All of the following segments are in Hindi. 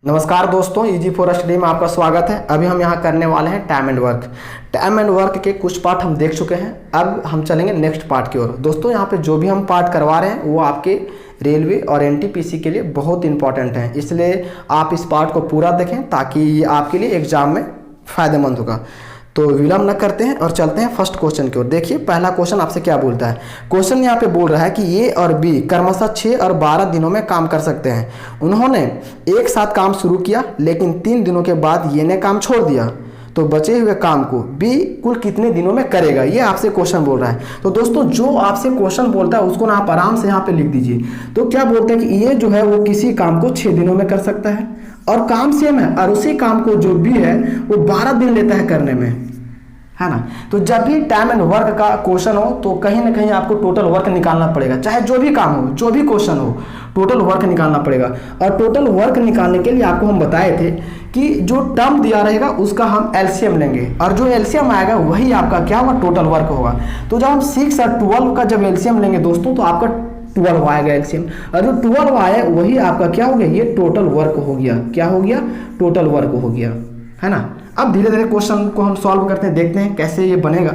नमस्कार दोस्तों, इजी फॉर स्टडी में आपका स्वागत है। अभी हम यहाँ करने वाले हैं time and work. Time and work के कुछ पार्ट हम देख चुके हैं। अब हम चलेंगे नेक्स्ट पार्ट की ओर। दोस्तों, यहाँ पे जो भी हम पार्ट करवा रहे हैं वो आपके रेलवे और एनटीपीसी के लिए बहुत इंपॉर्टेंट है, इसलिए आप इस पार्ट को पूरा देखें ताकि ये आपके लिए एग्जाम में फ़ायदेमंद होगा। तो विलंब न करते हैं और चलते हैं फर्स्ट क्वेश्चन की ओर। देखिए पहला क्वेश्चन आपसे क्या बोलता है। क्वेश्चन यहाँ पे बोल रहा है कि ए और बी क्रमशः 6 और 12 दिनों में काम कर सकते हैं। उन्होंने एक साथ काम शुरू किया लेकिन 3 दिनों के बाद ये ने काम छोड़ दिया, तो बचे हुए काम को बी कुल कितने दिनों में करेगा, ये आपसे क्वेश्चन बोल रहा है। तो दोस्तों, जो आपसे क्वेश्चन बोलता है उसको ना आप आराम से यहाँ पे लिख दीजिए। तो क्या बोलते हैं कि ये जो है वो किसी काम को 6 दिनों में कर सकता है और काम सेम है, और उसी काम को जो बी है वो 12 दिन लेता है करने में, है ना। तो जब भी टाइम एंड वर्क का क्वेश्चन हो तो कहीं ना कहीं आपको टोटल वर्क निकालना पड़ेगा, चाहे जो भी काम हो, जो भी क्वेश्चन हो, टोटल वर्क निकालना पड़ेगा। और टोटल वर्क निकालने के लिए आपको हम बताए थे कि जो टर्म दिया रहेगा उसका हम एलसीएम लेंगे, और जो एलसीएम आएगा वही आपका क्या होगा, टोटल वर्क होगा। तो जब हम 6 और 12 का जब एलसीएम लेंगे दोस्तों, तो आपका 12 आएगा एलसीएम, और जो 12 आया वही आपका क्या हो गया, ये टोटल वर्क हो गया। क्या हो गया, टोटल वर्क हो गया, है ना। अब धीरे धीरे क्वेश्चन को हम सॉल्व करते हैं, देखते हैं कैसे ये बनेगा।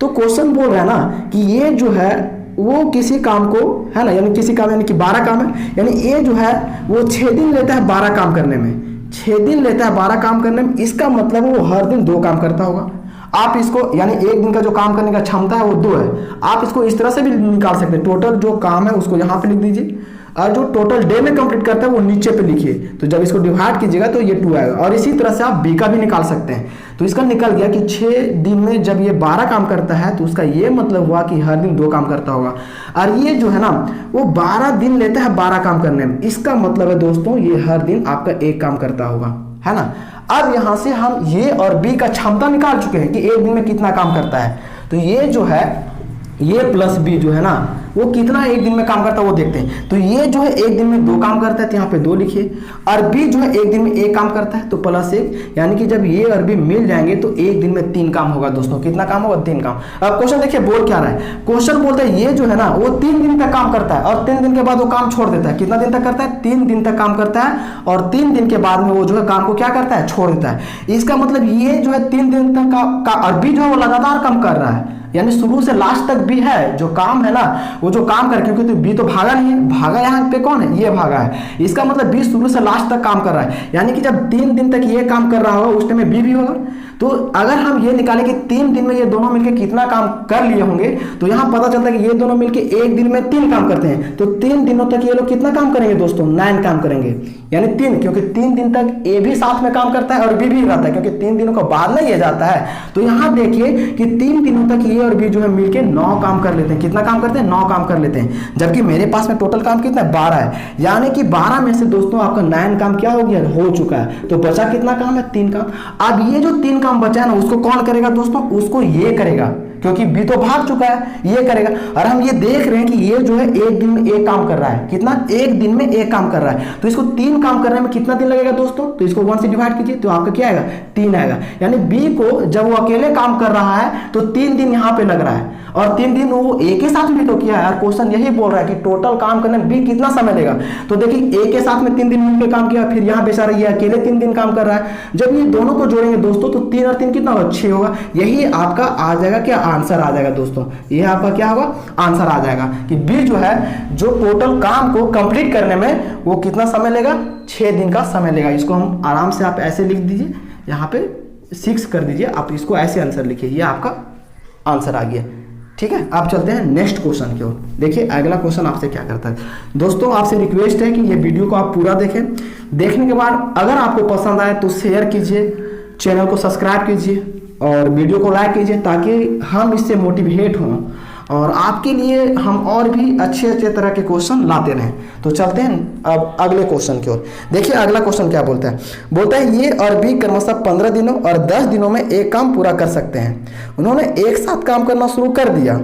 तो क्वेश्चन बोल रहा है ना कि ये जो है वो किसी काम को, है ना, यानी किसी काम यानी कि 12 काम है, यानी ये जो है वो 6 दिन लेता है 12 काम करने में। 6 दिन लेता है 12 काम करने में, इसका मतलब वो हर दिन 2 काम करता होगा। आप इसको यानी एक दिन का जो काम करने का क्षमता है वो 2 है, आप इसको इस तरह से भी निकाल सकते हैं। टोटल जो काम है उसको यहाँ पे लिख दीजिए, और जो टोटल डे में कंप्लीट करता है वो नीचे पे लिखिए। तो जब इसको डिवाइड कीजिएगा तो ये 2 आएगा, और इसी तरह से आप बी का भी निकाल सकते हैं। तो इसका निकल गया कि 6 दिन में जब ये 12 काम करता है तो उसका ये मतलब हुआ कि हर दिन 2 काम करता होगा, और ये जो है ना वो 12 दिन लेता है 12 काम करने में। इसका मतलब है दोस्तों ये हर दिन आपका 1 काम करता होगा, है ना। अब यहाँ से हम ये और बी का क्षमता निकाल चुके हैं कि एक दिन में कितना काम करता है। तो ये जो है ये प्लस बी जो है ना वो कितना एक दिन में काम करता है वो देखते हैं। तो ये जो है एक दिन में 2 काम करता है, तो यहाँ पे 2 लिखिए, और बी जो है एक दिन में 1 काम करता है तो +1, यानी कि जब ये और बी मिल जाएंगे तो एक दिन में 3 काम होगा दोस्तों। कितना काम होगा, 3 काम। अब क्वेश्चन देखिए बोल क्या रहा है। क्वेश्चन बोलता है ये जो है ना वो 3 दिन तक काम करता है, और 3 दिन के बाद वो काम छोड़ देता है। कितना दिन तक करता है, 3 दिन तक काम करता है, और 3 दिन के बाद में वो जो है काम को क्या करता है, छोड़ देता है। इसका मतलब ये जो है 3 दिन तक का और बी जो है वो लगातार काम कर रहा है, यानी शुरू से लास्ट तक भी है जो काम है ना वो जो काम कर, क्योंकि तो बी तो भागा नहीं है, भागा यहाँ पे कौन है, ये भागा है। इसका मतलब बी शुरू से लास्ट तक काम कर रहा है, यानी कि जब 3 दिन तक ये काम कर रहा होगा उस टाइम में बी भी होगा। तो अगर हम ये निकालें कि 3 दिन में ये दोनों मिलकर कितना काम कर लिए होंगे, तो यहाँ पता चलता है कि ये दोनों मिलकर एक दिन में 3 काम करते हैं। तो 3 दिनों तक ये लोग कितना काम करेंगे दोस्तों, 9 काम करेंगे, यानी 3, क्योंकि 3 दिन तक ए भी साथ में काम करता है और बी भी रहता है, क्योंकि 3 दिनों के बाद में ये जाता है। तो यहाँ देखिए कि 3 दिनों तक ये और बी जो है मिलकर 9 काम कर लेते हैं। कितना काम करते हैं, 9 काम कर लेते हैं, जबकि मेरे पास में टोटल काम कितना है, 12 है, यानी कि 12 में से दोस्तों आपका 9 काम क्या हो गया, हो चुका है। तो बचा कितना काम है, 3 काम। अब ये जो 3 काम बचा है ना उसको कौन करेगा दोस्तों, उसको ये करेगा, क्योंकि बी तो भाग चुका है, ये करेगा। और हम ये देख रहे हैं कि ये जो है एक दिन में 1 काम कर रहा है। कितना, एक दिन में 1 काम कर रहा है, तो इसको 3 काम करने में कितना दिन लगेगा दोस्तों, तो इसको 1 से डिवाइड कीजिए तो आपका क्या आएगा, 3 आएगा। यानी बी को जब वो अकेले काम कर रहा है तो 3 दिन यहाँ पे लग रहा है, और 3 दिन वो एक ही साथ भी तो किया है। और क्वेश्चन यही बोल रहा है कि टोटल काम करने में बी कितना समय लेगा। तो देखिए एक के साथ में 3 दिन मिलकर काम किया, फिर यहाँ बेचारा ये अकेले 3 दिन काम कर रहा है। जब ये दोनों को जोड़ेंगे दोस्तों तो 3 और 3 कितना होगा, 6 होगा। यही आपका आ जाएगा क्या, आंसर आ जाएगा दोस्तों। ये आपका क्या होगा, आंसर आ जाएगा कि बी जो है जो टोटल काम को कंप्लीट करने में वो कितना समय लेगा, 6 दिन का समय लेगा। इसको हम आराम से आप ऐसे लिख दीजिए, यहाँ पे 6 कर दीजिए, आप इसको ऐसे आंसर लिखिए, ये आपका आंसर आ गया। ठीक है, आप चलते हैं नेक्स्ट क्वेश्चन की ओर। देखिए अगला क्वेश्चन आपसे क्या करता है दोस्तों। आपसे रिक्वेस्ट है कि ये वीडियो को आप पूरा देखें। देखने के बाद अगर आपको पसंद आए तो शेयर कीजिए, चैनल को सब्सक्राइब कीजिए और वीडियो को लाइक कीजिए, ताकि हम इससे मोटिवेट हों और आपके लिए हम और भी अच्छे अच्छे तरह के क्वेश्चन लाते रहें। तो चलते हैं अब अगले क्वेश्चन की ओर। देखिए अगला क्वेश्चन क्या बोलता है। बोलता है ये और बी क्रमशः 15 दिनों और 10 दिनों में 1 काम पूरा कर सकते हैं। उन्होंने एक साथ काम करना शुरू कर दिया,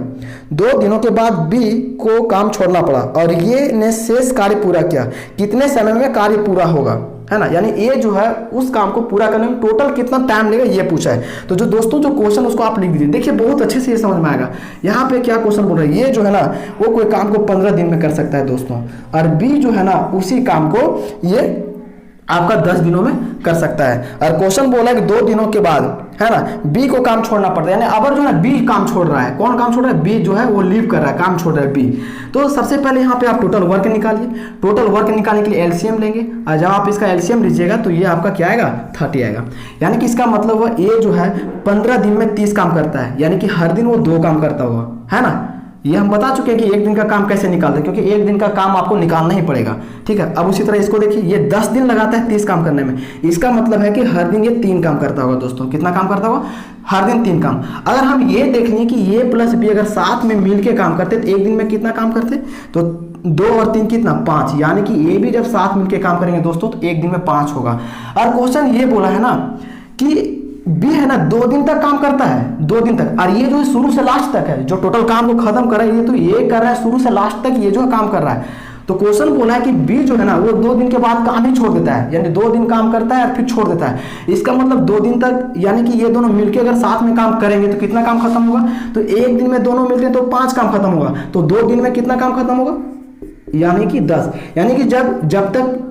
2 दिनों के बाद बी को काम छोड़ना पड़ा, और ये ने शेष कार्य पूरा किया। कितने समय में कार्य पूरा होगा, है ना। यानी ये जो है उस काम को पूरा करने में टोटल कितना टाइम लेगा ये पूछा है। तो जो दोस्तों जो क्वेश्चन उसको आप लिख दीजिए। देखिए बहुत अच्छे से ये समझ में आएगा। यहाँ पे क्या क्वेश्चन बोल रहा है, ये जो है ना वो कोई काम को 15 दिन में कर सकता है दोस्तों, और बी जो है ना उसी काम को ये आपका 10 दिनों में कर सकता है। और क्वेश्चन बोला है कि 2 दिनों के बाद, है ना, बी को काम छोड़ना पड़ता है, यानी अबर जो है बी काम छोड़ रहा है। कौन काम छोड़ रहा है? बी जो है वो लीव कर रहा है, काम छोड़ रहा है बी। तो सबसे पहले यहाँ पे आप टोटल वर्क निकालिए। टोटल वर्क निकालने के लिए एलसीएम लेंगे, और जब आप इसका एलसीएम लीजिएगा तो ये आपका क्या आएगा? 30 आएगा। यानी कि इसका मतलब हुआ ये जो है 15 दिन में 30 काम करता है, यानी कि हर दिन वो 2 काम करता होगा, है ना। ये हम बता चुके हैं कि एक दिन का काम कैसे निकालते हैं, क्योंकि एक दिन का काम आपको निकालना ही पड़ेगा, ठीक है। अब उसी तरह इसको देखिए, ये 10 दिन लगाता है 30 काम करने में, इसका मतलब है कि हर दिन ये 3 काम करता होगा दोस्तों। कितना काम करता होगा? हर दिन 3 काम। अगर हम ये देख लें कि ये प्लस बी अगर साथ में मिल के काम करते तो एक दिन में कितना काम करते? तो 2 और 3 कितना? 5। यानी कि ये भी जब साथ मिल के काम करेंगे दोस्तों तो एक दिन में 5 होगा। और क्वेश्चन ये बोला है ना कि बी है ना 2 दिन तक काम करता है, 2 दिन तक, और ये जो है शुरू से लास्ट तक है, जो टोटल काम को खत्म कर रहा है ये, तो ये कर रहा है शुरू से लास्ट तक, ये जो है काम कर रहा है। तो क्वेश्चन बोला है कि बी जो है ना वो 2 दिन के बाद काम ही छोड़ देता है, यानी 2 दिन काम करता है और फिर छोड़ देता है। इसका मतलब 2 दिन तक, यानी कि ये दोनों मिलकर अगर साथ में काम करेंगे तो कितना काम खत्म होगा? तो एक दिन में दोनों मिलते हैं तो 5 काम खत्म होगा। तो 2 दिन में कितना काम खत्म होगा? यानी कि 10। यानी कि जब तक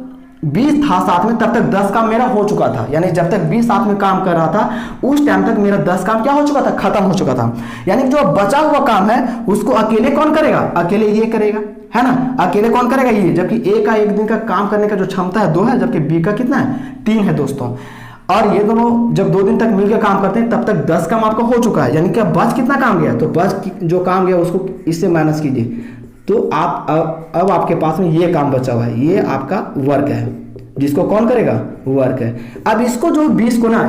20 था साथ में तब तक 10 काम मेरा हो चुका था, यानी जब तक 20 साथ में काम कर रहा था उस टाइम तक मेरा 10 काम क्या हो चुका था? खत्म हो चुका था। यानी जो बचा हुआ काम है उसको अकेले कौन करेगा? अकेले ये करेगा, है ना। अकेले कौन करेगा? ये। जबकि ए का एक दिन का काम करने का जो क्षमता है 2 है, जबकि बी का कितना है? 3 है दोस्तों। और ये दोनों जब 2 दिन तक मिलकर काम करते हैं तब तक 10 काम आपका हो चुका है, यानी कि बच कितना काम गया? तो बच जो काम गया उसको इससे माइनस कीजिए, तो आप अब आपके पास में ये काम बचा हुआ है, ये आपका वर्क है, जिसको कौन करेगा? वर्क है। अब इसको जो 20 को ना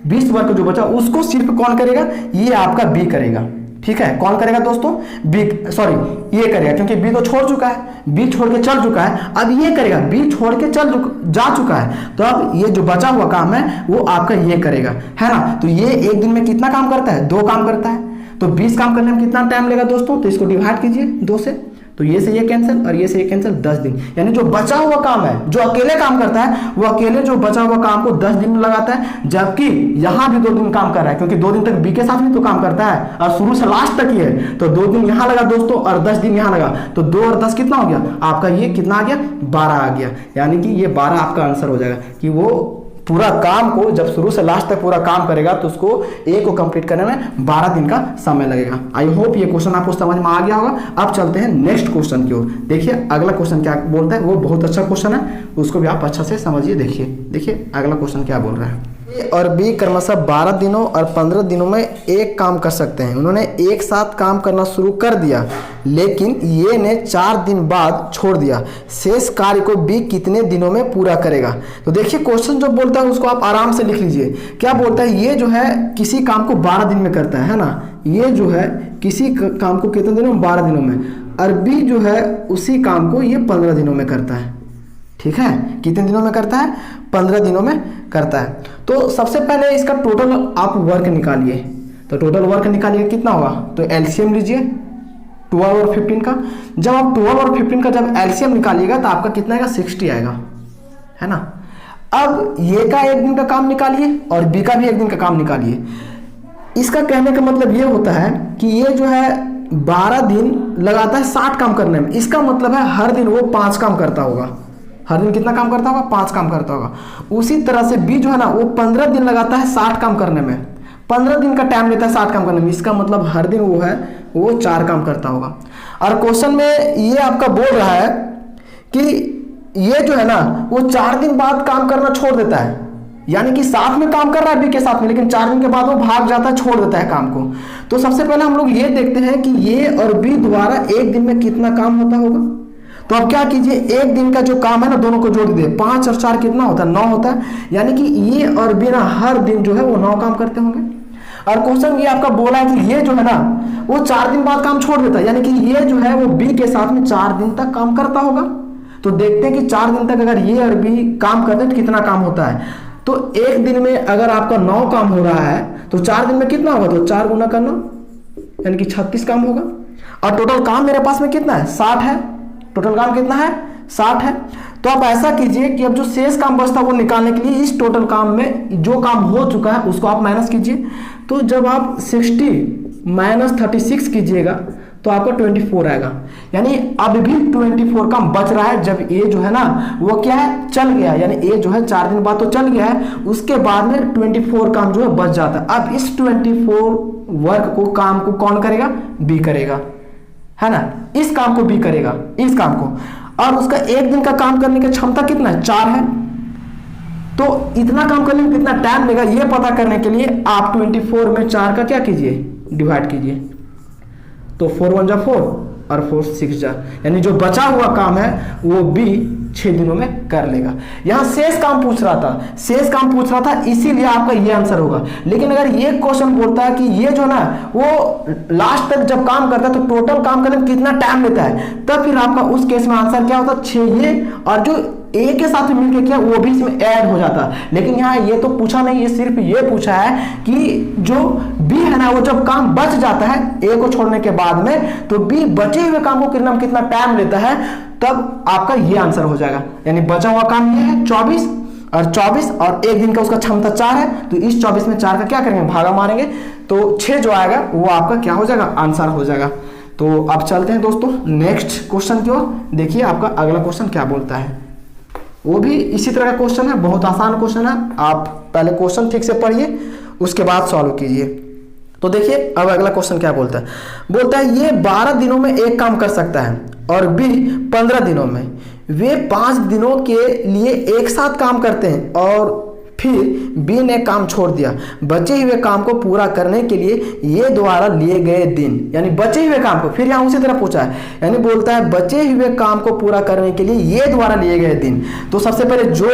20 वर्क जो बचा उसको सिर्फ कौन करेगा? ये आपका बी करेगा, ठीक है। कौन करेगा दोस्तों? बी, सॉरी ये करेगा, क्योंकि बी तो छोड़ चुका है, बी छोड़ के चल चुका है। अब ये करेगा, बी छोड़ के जा चुका है, तो अब ये जो बचा हुआ काम है वो आपका ये करेगा, है ना। तो ये एक दिन में कितना काम करता है? 2 काम करता है। तो 20 काम करने में कितना टाइम लगेगा दोस्तों? तो इसको डिवाइड कीजिए 2 से, तो ये से ये कैंसिल और ये से ये कैंसिल, 10 दिन। यानी जो बचा हुआ काम है, जो अकेले काम करता है वो अकेले जो बचा हुआ काम को 10 दिन में लगाता है, जबकि यहां भी 2 दिन काम कर रहा है, क्योंकि 2 दिन तक बी के साथ भी तो काम करता है और शुरू से लास्ट तक ही है। तो 2 दिन यहां लगा दोस्तों और 10 दिन यहां लगा, तो 2 और 10 कितना हो गया आपका? ये कितना आ गया? 12 आ गया। यानी कि ये 12 आपका आंसर हो जाएगा कि वो पूरा काम को जब शुरू से लास्ट तक पूरा काम करेगा तो उसको ए को कंप्लीट करने में 12 दिन का समय लगेगा। आई होप ये क्वेश्चन आपको समझ में आ गया होगा। अब चलते हैं नेक्स्ट क्वेश्चन की ओर। देखिए अगला क्वेश्चन क्या बोलता है, वो बहुत अच्छा क्वेश्चन है, उसको भी आप अच्छा से समझिए। देखिए अगला क्वेश्चन क्या बोल रहा है। ए और बी क्रमशः 12 दिनों और 15 दिनों में एक काम कर सकते हैं। उन्होंने एक साथ काम करना शुरू कर दिया, लेकिन ये ने 4 दिन बाद छोड़ दिया। शेष कार्य को बी कितने दिनों में पूरा करेगा? तो देखिए क्वेश्चन जो बोलता है उसको आप आराम से लिख लीजिए। क्या बोलता है? ये जो है किसी काम को 12 दिन में करता है ना। ये जो है किसी काम को कितने दिनों में? 12 दिनों में। और बी जो है उसी काम को ये 15 दिनों में करता है, ठीक है। कितने दिनों में करता है? 15 दिनों में करता है। तो सबसे पहले इसका टोटल आप वर्क निकालिए। तो टोटल वर्क निकालिए कितना होगा? तो एलसीएम लीजिए 12 और 15 का। जब आप 12 और 15 का जब एलसीएम निकालिएगा तो आपका कितना आएगा? 60 आएगा, है ना। अब ये का एक दिन का काम निकालिए और बी का भी एक दिन का काम निकालिए। इसका कहने का मतलब ये होता है कि ये जो है 12 दिन लगाता है 60 काम करने में। इसका मतलब है हर दिन वो 5 काम करता होगा। हर दिन कितना काम करता होगा? 5 काम करता होगा। उसी तरह से बी जो है ना वो 15 दिन लगाता है 60 काम करने में। 15 दिन का टाइम लेता है 60 काम करने में। इसका मतलब हर दिन वो 4 काम करता होगा। और क्वेश्चन में ये आपका बोल रहा है कि ये जो है ना वो 4 दिन बाद काम करना छोड़ देता है, यानी कि साथ में काम कर रहा है बी के साथ में, लेकिन 4 दिन के बाद वो भाग जाता है, छोड़ देता है काम को। तो सबसे पहले हम लोग ये देखते हैं कि ये और बी द्वारा एक दिन में कितना काम होता होगा। तो अब क्या कीजिए, एक दिन का जो काम है ना दोनों को जोड़ दीजिए। 5 और 4 कितना होता है? 9 होता है। यानी कि ये और बी ना हर दिन जो है वो 9 काम करते होंगे। और क्वेश्चन ये आपका बोला है कि ये जो है ना वो 4 दिन बाद काम छोड़ देता है, यानी कि ये जो है वो बी के साथ में 4 दिन तक काम करता होगा। तो देखते हैं कि 4 दिन तक अगर ये और बी काम करते हैं तो कितना काम होता है। तो एक दिन में अगर आपका 9 काम हो रहा है तो 4 दिन में कितना होगा? तो 4 गुना करना यानी कि 36 काम होगा। और टोटल काम मेरे पास में कितना है? 60 है। टोटल काम कितना है? 60 है। तो आप ऐसा कीजिए कि अब जो शेष काम बचता है वो निकालने के लिए इस टोटल काम में जो काम हो चुका है उसको आप माइनस कीजिए। तो जब आप 60 - 36 कीजिएगा तो आपका 24 आएगा। यानी अब भी 24 काम बच रहा है, जब ए जो है ना वो क्या है, चल गया, यानी ए जो है 4 दिन बाद तो चल गया है, उसके बाद में 24 काम जो है बच जाता है। अब इस 24 वर्क को, काम को कौन करेगा, बी करेगा, है ना, इस काम को बी करेगा, इस काम को, और उसका एक दिन का काम करने की क्षमता कितना है, 4 है। तो इतना काम करने में कितना टाइम लेगा ये पता करने के लिए आप 24 में 4 का क्या कीजिए, डिवाइड कीजिए। तो 4 1 जा 4 और 4 6 जा, यानी जो बचा हुआ काम है वो बी 6 दिनों में कर लेगा। यहां शेष काम पूछ रहा था, शेष काम पूछ रहा था, इसीलिए आपका ये आंसर होगा। लेकिन अगर ये क्वेश्चन बोलता है कि ये जो ना वो लास्ट तक जब काम करता है तो टोटल काम करने में कितना टाइम लेता है, तब फिर आपका उस केस में आंसर क्या होता, 6 ये और जो ए के साथ मिलके क्या वो भी इसमें ऐड हो जाता। लेकिन यहाँ ये तो पूछा नहीं, ये सिर्फ ये पूछा है कि जो बी है ना वो जब काम बच जाता है ए को छोड़ने के बाद में, तो बी बचे हुए काम को करने में कितना टाइम लेता है, तब आपका ये आंसर हो जाएगा। यानी बचा हुआ काम ये है 24 और एक दिन का उसका क्षमता 4 है, तो इस 24 में 4 का क्या करेंगे, भागा मारेंगे, तो 6 जो आएगा वो आपका क्या हो जाएगा, आंसर हो जाएगा। तो अब चलते हैं दोस्तों नेक्स्ट क्वेश्चन की ओर। देखिए आपका अगला क्वेश्चन क्या बोलता है, वो भी इसी तरह का क्वेश्चन है, बहुत आसान क्वेश्चन है। आप पहले क्वेश्चन ठीक से पढ़िए, उसके बाद सॉल्व कीजिए। तो देखिए अब अगला क्वेश्चन क्या बोलता है, बोलता है ये 12 दिनों में एक काम कर सकता है और बी 15 दिनों में। वे 5 दिनों के लिए एक साथ काम करते हैं और फिर बी ने काम छोड़ दिया। बचे हुए काम को पूरा करने के लिए ये द्वारा लिए गए दिन, यानी बचे हुए काम को, फिर यहाँ उसी तरह पूछा है, यानी बोलता है बचे हुए काम को पूरा करने के लिए ये द्वारा लिए गए दिन। तो सबसे पहले जो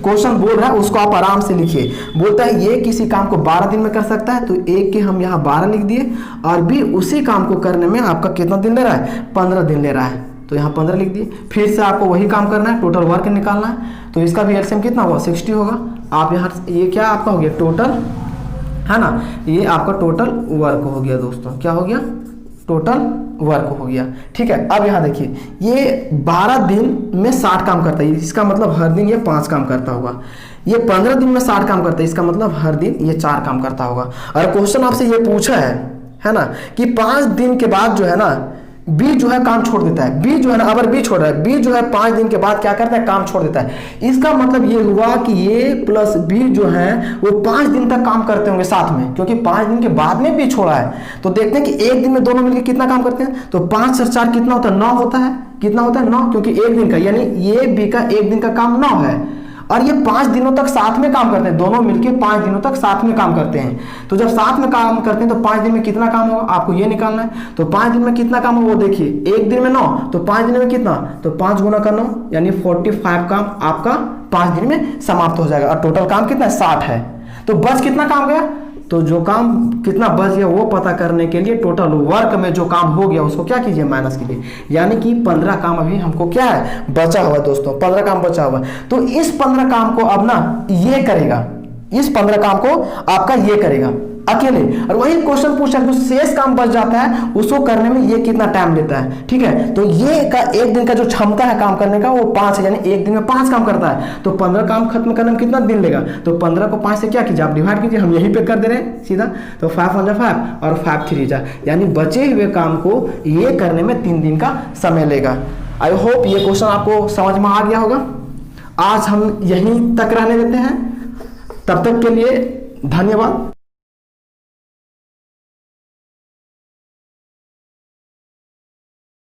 क्वेश्चन बोल रहा है उसको आप आराम से लिखिए। बोलता है ये किसी काम को 12 दिन में कर सकता है, तो एक के हम यहाँ 12 लिख दिए, और बी उसी काम को करने में आपका कितना दिन ले रहा है, 15 दिन ले रहा है, तो यहाँ 15 लिख दिए। फिर से आपको वही काम करना है, टोटल वर्क निकालना है, तो इसका भी एलसीएम कितना होगा, 60 होगा। आप यहाँ ये क्या आपका हो गया, टोटल, है ना, ये आपका टोटल वर्क हो गया दोस्तों, क्या हो गया, टोटल वर्क हो गया। ठीक है, अब यहाँ देखिए ये 12 दिन में 60 काम करता है, इसका मतलब हर दिन ये 5 काम करता होगा। ये 15 दिन में 60 काम करता है, इसका मतलब हर दिन ये 4 काम करता होगा। और क्वेश्चन आपसे ये पूछा है ना, कि 5 दिन के बाद जो है ना बी जो है काम छोड़ देता है। बी जो है ना, अगर बी छोड़ रहा है, बी जो है 5 दिन के बाद क्या करता है, काम छोड़ देता है। इसका मतलब ये हुआ कि ए प्लस बी जो है वो 5 दिन तक काम करते होंगे साथ में, क्योंकि 5 दिन के बाद में बी छोड़ा है। तो देखते हैं कि एक दिन में दोनों मिलकर कितना काम करते हैं, तो 5 और 4 कितना होता है, 9 होता है। कितना होता है, 9, क्योंकि एक दिन का, यानी ये बी का एक दिन का काम 9 है, और ये 5 दिनों तक साथ में काम करते हैं, दोनों मिलकर 5 दिनों तक साथ में काम करते हैं। तो जब साथ में काम करते हैं तो 5 दिन में कितना काम होगा, आपको ये निकालना है। तो 5 दिन में कितना काम होगा, वो देखिए, एक दिन में 9, तो 5 दिन में कितना, तो 5 गुना का 9, यानी 45 काम आपका 5 दिन में समाप्त हो जाएगा। और टोटल काम कितना है, 60 है। तो बस कितना काम गया, तो जो काम कितना बच गया वो पता करने के लिए टोटल वर्क में जो काम हो गया उसको क्या कीजिए, माइनस कीजिए। यानी कि 15 काम अभी हमको क्या है, बचा हुआ दोस्तों, 15 काम बचा हुआ। तो इस 15 काम को अब ना ये करेगा, इस 15 काम को आपका ये करेगा अकेले। और वही क्वेश्चन पूछा जो शेष काम बच जाता है उसको करने में ये कितना टाइम लेता है। ठीक है, तो ये का एक दिन का जो क्षमता है काम करने का वो 5 है, यानी एक दिन में 5 काम करता है। तो 15 काम खत्म करने में कितना दिन लेगा, तो 15 को 5 से क्या कीजिए, आप डिवाइड कीजिए, हम यहीं पे कर दे रहे हैं सीधा। तो 5 1 जा 5 और 5 3 जा, यानी बचे हुए काम को ये करने में 3 दिन का समय लेगा। आई होप ये क्वेश्चन आपको समझ में आ गया होगा। आज हम यहीं तक रहने देते हैं, तब तक के लिए धन्यवाद।